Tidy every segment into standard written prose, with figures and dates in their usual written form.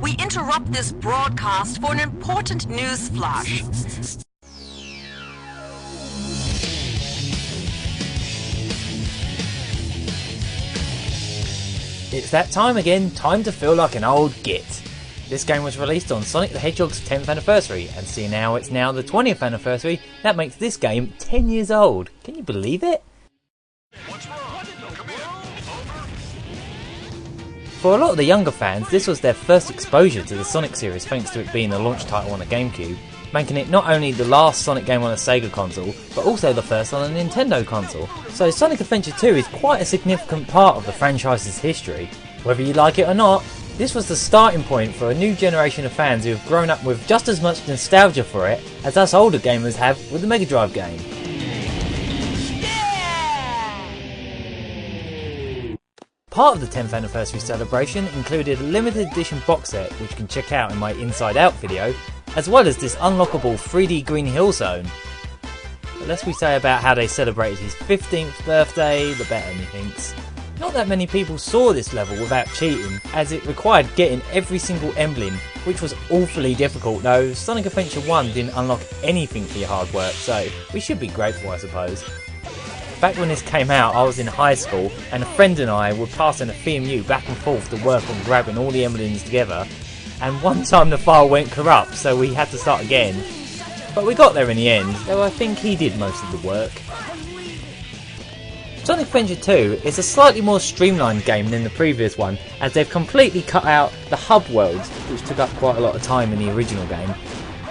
We interrupt this broadcast for an important news flash. It's that time again, time to feel like an old git. This game was released on Sonic the Hedgehog's 10th anniversary, and seeing now it's now the 20th anniversary, that makes this game 10 years old. Can you believe it? For a lot of the younger fans, this was their first exposure to the Sonic series thanks to it being the launch title on a GameCube, making it not only the last Sonic game on a Sega console, but also the first on a Nintendo console. So Sonic Adventure 2 is quite a significant part of the franchise's history. Whether you like it or not, this was the starting point for a new generation of fans who have grown up with just as much nostalgia for it as us older gamers have with the Mega Drive game. Part of the 10th anniversary celebration included a limited edition box set, which you can check out in my Inside Out video, as well as this unlockable 3D Green Hill Zone. The less we say about how they celebrated his 15th birthday, the better, methinks. Not that many people saw this level without cheating, as it required getting every single emblem, which was awfully difficult, though Sonic Adventure 1 didn't unlock anything for your hard work, so we should be grateful, I suppose. Back when this came out, I was in high school, and a friend and I were passing a FMU back and forth to work on grabbing all the emblems together, and one time the file went corrupt, so we had to start again. But we got there in the end, though I think he did most of the work. Sonic Adventure 2 is a slightly more streamlined game than the previous one, as they've completely cut out the hub worlds, which took up quite a lot of time in the original game.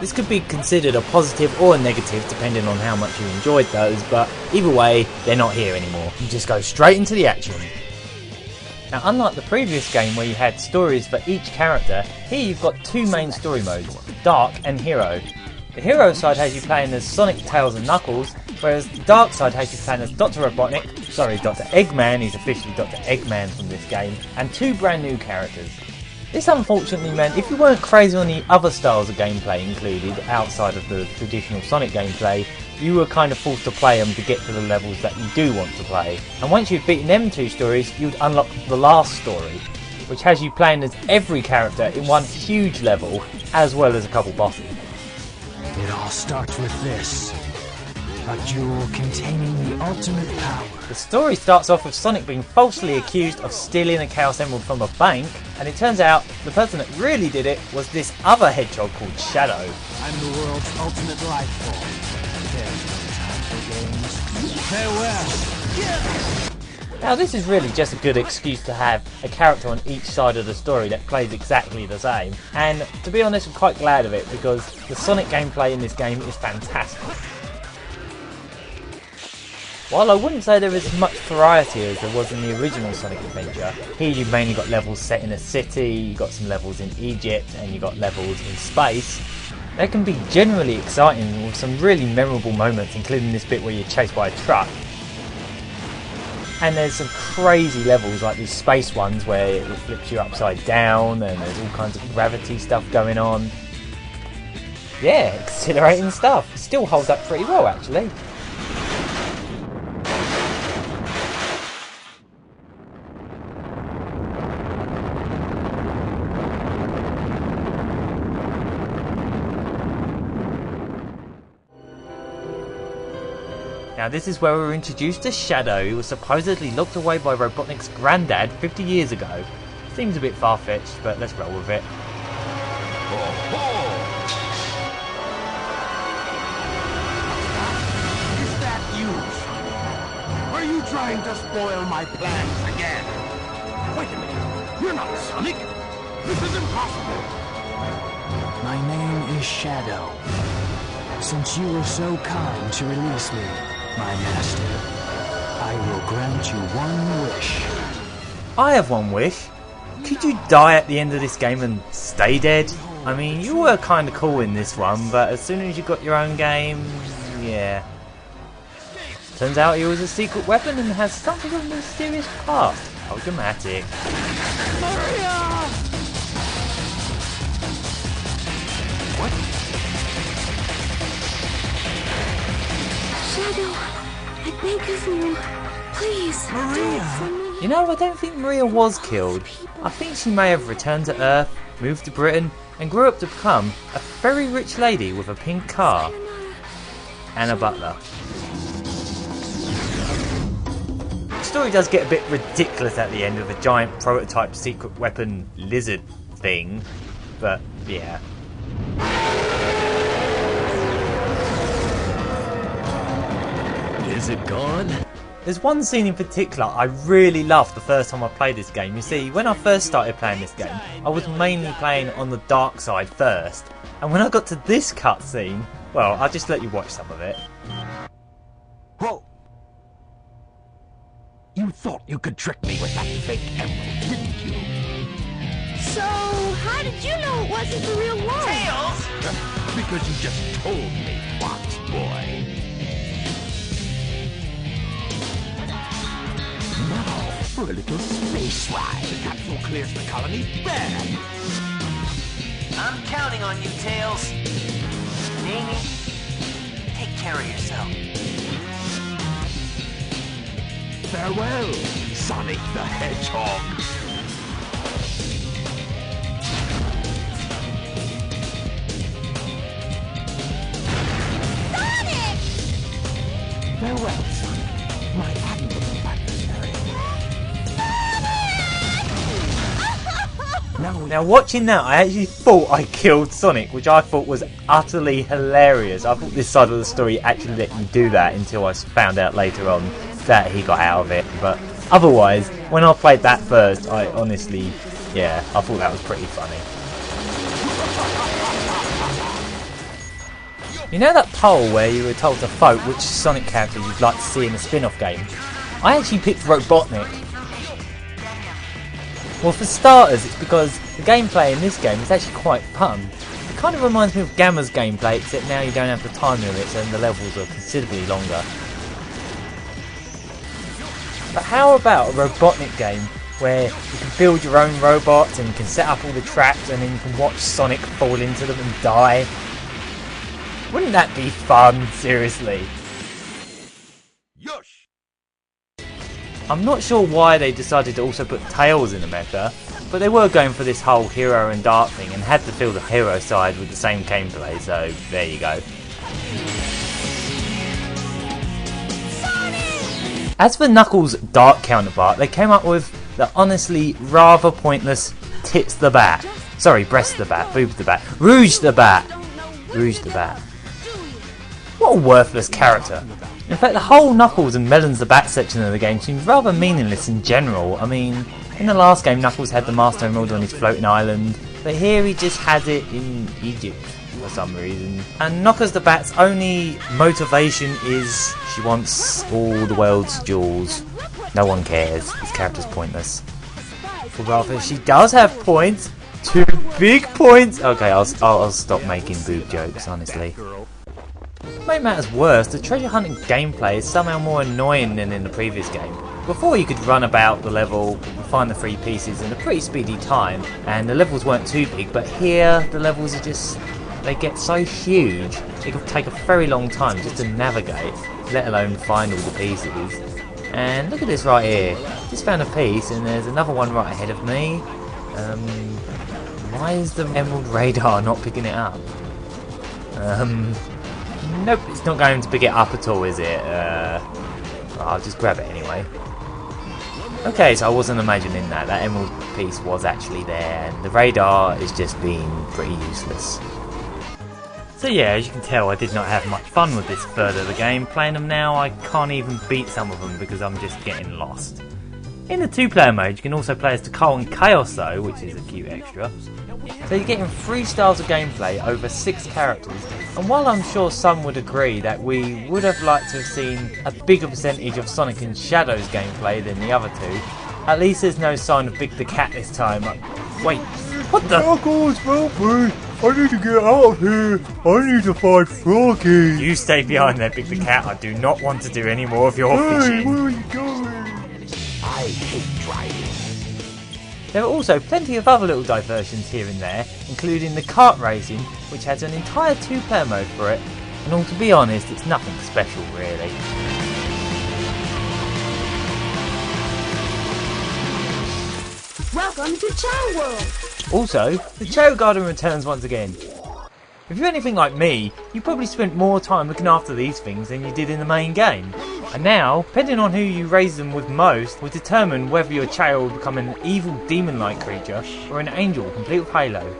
This could be considered a positive or a negative depending on how much you enjoyed those, but either way, they're not here anymore. You just go straight into the action. Now, unlike the previous game where you had stories for each character, here you've got two main story modes, Dark and Hero. The Hero side has you playing as Sonic, Tails and Knuckles, whereas the Dark side has you playing as Dr. Eggman, he's officially Dr. Eggman from this game, and two brand new characters. This unfortunately meant if you weren't crazy on the other styles of gameplay included outside of the traditional Sonic gameplay, you were kind of forced to play them to get to the levels that you do want to play. And once you'd beaten them two stories, you'd unlock the last story, which has you playing as every character in one huge level, as well as a couple bosses. It all starts with this. A jewel containing the ultimate power. The story starts off with Sonic being falsely accused of stealing a Chaos Emerald from a bank, and it turns out the person that really did it was this other hedgehog called Shadow. I'm the world's ultimate life form. There's no time for games. Farewell! Now this is really just a good excuse to have a character on each side of the story that plays exactly the same, and to be honest I'm quite glad of it because the Sonic gameplay in this game is fantastic. While I wouldn't say there is as much variety as there was in the original Sonic Adventure, here you've mainly got levels set in a city, you've got some levels in Egypt, and you've got levels in space. They can be generally exciting with some really memorable moments, including this bit where you're chased by a truck. And there's some crazy levels like these space ones where it flips you upside down and there's all kinds of gravity stuff going on. Yeah, exhilarating stuff. It still holds up pretty well actually. Now this is where we were introduced to Shadow, who was supposedly locked away by Robotnik's granddad 50 years ago. Seems a bit far-fetched, but let's roll with it. Is that you, Sonic? Are you trying to spoil my plans again? Wait a minute, you're not Sonic! This is impossible! My name is Shadow. Since you were so kind to release me, my master, I will grant you one wish. I have one wish. Could you die at the end of this game and stay dead? I mean, you were kind of cool in this one, but as soon as you got your own game, yeah. Turns out he was a secret weapon and has something of a mysterious past. How dramatic. Maria! What? Shadow, I beg of you, please, do it for me. You know, I don't think Maria was killed. I think she may have returned to Earth, moved to Britain, and grew up to become a very rich lady with a pink car. And a butler. The story does get a bit ridiculous at the end with a giant prototype secret weapon lizard thing, but yeah. Is it gone? There's one scene in particular I really loved the first time I played this game. You see, when I first started playing this game, I was mainly playing on the dark side first. And when I got to this cutscene, well, I'll just let you watch some of it. Whoa! You thought you could trick me with that fake emerald, didn't you? So, how did you know it wasn't the real one? Tails! Because you just told me, Fox Boy. Now, for a little space ride. The capsule clears the colony. Bam! I'm counting on you, Tails. Amy, take care of yourself. Farewell, Sonic the Hedgehog. Sonic! Farewell, Sonic, my admirable adversary. Now watching that, I actually thought I killed Sonic, which I thought was utterly hilarious. I thought this side of the story actually let you do that until I found out later on that he got out of it. But otherwise, when I played that first, I honestly, yeah, I thought that was pretty funny. You know that poll where you were told to vote which Sonic character you'd like to see in a spin-off game? I actually picked Robotnik. Well, for starters, it's because the gameplay in this game is actually quite fun. It kind of reminds me of Gamma's gameplay, except now you don't have the time limits and the levels are considerably longer. But how about a Robotnik game where you can build your own robots and you can set up all the traps and then you can watch Sonic fall into them and die? Wouldn't that be fun, seriously? Yush! I'm not sure why they decided to also put Tails in the meta, but they were going for this whole hero and dark thing and had to fill the hero side with the same gameplay, so there you go. Sonic! As for Knuckles' dark counterpart, they came up with the honestly rather pointless Tits the Bat. Sorry, Breast the Bat, Boobs the Bat, Rouge the Bat. Rouge the Bat. What a worthless character. In fact, the whole Knuckles and Melons the Bat section of the game seems rather meaningless in general. I mean, in the last game Knuckles had the Master Emerald on his floating island, but here he just has it in Egypt for some reason. And Knuckles the Bat's only motivation is she wants all the world's jewels. No one cares, his character's pointless. Or rather, she does have points. 2 big points! Okay, I'll stop making boob jokes, honestly. To make matters worse, the treasure hunting gameplay is somehow more annoying than in the previous game. Before you could run about the level and find the 3 pieces in a pretty speedy time, and the levels weren't too big, but here the levels are just, they get so huge, it can take a very long time just to navigate, let alone find all the pieces. And look at this right here, just found a piece and there's another one right ahead of me. Why is the Emerald Radar not picking it up? Nope, it's not going to pick it up at all, is it? I'll just grab it anyway. Okay, so I wasn't imagining that. That emerald piece was actually there, and the radar is just being pretty useless. So yeah, as you can tell, I did not have much fun with this third of the game. Playing them now, I can't even beat some of them because I'm just getting lost. In the 2-player mode, you can also play as Takal and Chaos though, which is a cute extra. So you're getting 3 styles of gameplay over 6 characters, and while I'm sure some would agree that we would have liked to have seen a bigger percentage of Sonic and Shadow's gameplay than the other 2, at least there's no sign of Big the Cat this time. Wait, what the? Knuckles, help me! I need to get out of here! I need to find Froggy! You stay behind there, Big the Cat. I do not want to do any more of your Hey, fishing. where are you going? I hate driving. There are also plenty of other little diversions here and there, including the kart racing, which has an entire 2-player mode for it, and all to be honest, it's nothing special really. Welcome to Chao World. Also, the Chao Garden returns once again. If you're anything like me, you probably spent more time looking after these things than you did in the main game. And now, depending on who you raise them with most, will determine whether your Chao will become an evil demon-like creature or an angel complete with halo.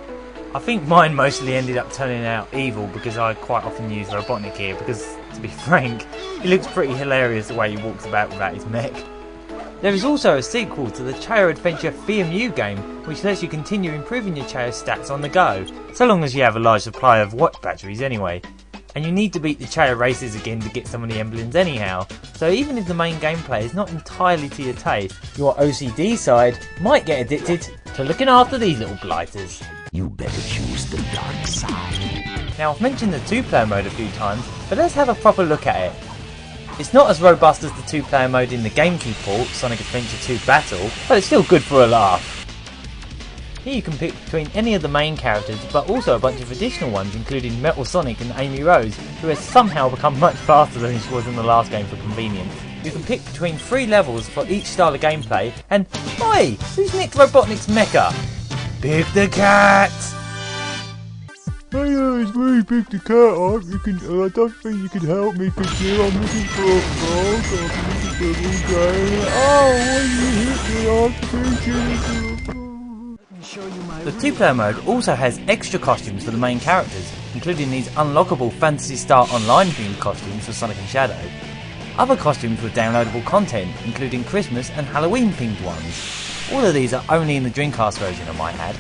I think mine mostly ended up turning out evil because I quite often use Robotnik here because, to be frank, he looks pretty hilarious the way he walks about without his mech. There is also a sequel to the Chao Adventure FMU game, which lets you continue improving your Chao stats on the go, so long as you have a large supply of watch batteries anyway. And you need to beat the Chao races again to get some of the emblems anyhow, so even if the main gameplay is not entirely to your taste, your OCD side might get addicted to looking after these little blighters. You better choose the dark side. Now I've mentioned the 2-player mode a few times, but let's have a proper look at it. It's not as robust as the 2-player mode in the GameCube port, Sonic Adventure 2 Battle, but it's still good for a laugh. Here you can pick between any of the main characters, but also a bunch of additional ones including Metal Sonic and Amy Rose, who has somehow become much faster than she was in the last game for convenience. You can pick between 3 levels for each style of gameplay, and oi! Who's nicked Robotnik's mecha? Pick the cat! Hey, it's me, Pick the Cat up. I don't think you can help me because I'm looking for a frog. I'm looking for a new game. Oh, why you hit me? The 2-player mode also has extra costumes for the main characters, including these unlockable Phantasy Star Online themed costumes for Sonic and Shadow. Other costumes were downloadable content, including Christmas and Halloween themed ones. All of these are only in the Dreamcast version, I might add,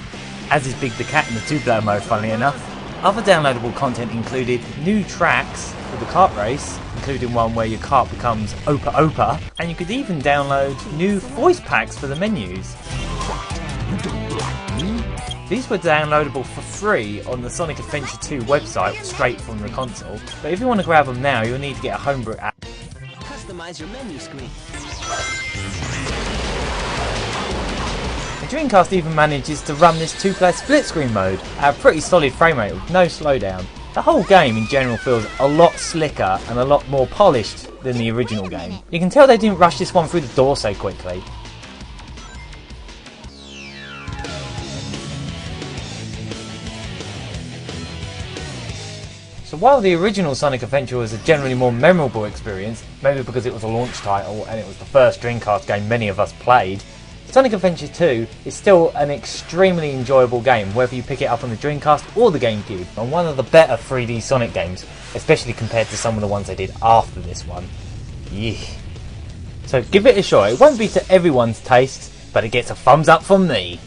as is Big the Cat in the 2-player mode, funnily enough. Other downloadable content included new tracks for the kart race, including one where your kart becomes Opa Opa, and you could even download new voice packs for the menus. These were downloadable for free on the Sonic Adventure 2 website straight from the console, but if you want to grab them now you'll need to get a homebrew app. Customize your menu screen. The Dreamcast even manages to run this 2-player split screen mode at a pretty solid frame rate with no slowdown. The whole game in general feels a lot slicker and a lot more polished than the original game. You can tell they didn't rush this one through the door so quickly. So while the original Sonic Adventure was a generally more memorable experience, maybe because it was a launch title and it was the first Dreamcast game many of us played, Sonic Adventure 2 is still an extremely enjoyable game, whether you pick it up on the Dreamcast or the GameCube, and one of the better 3D Sonic games, especially compared to some of the ones they did after this one. Yeah. So give it a shot. It won't be to everyone's taste, but it gets a thumbs up from me.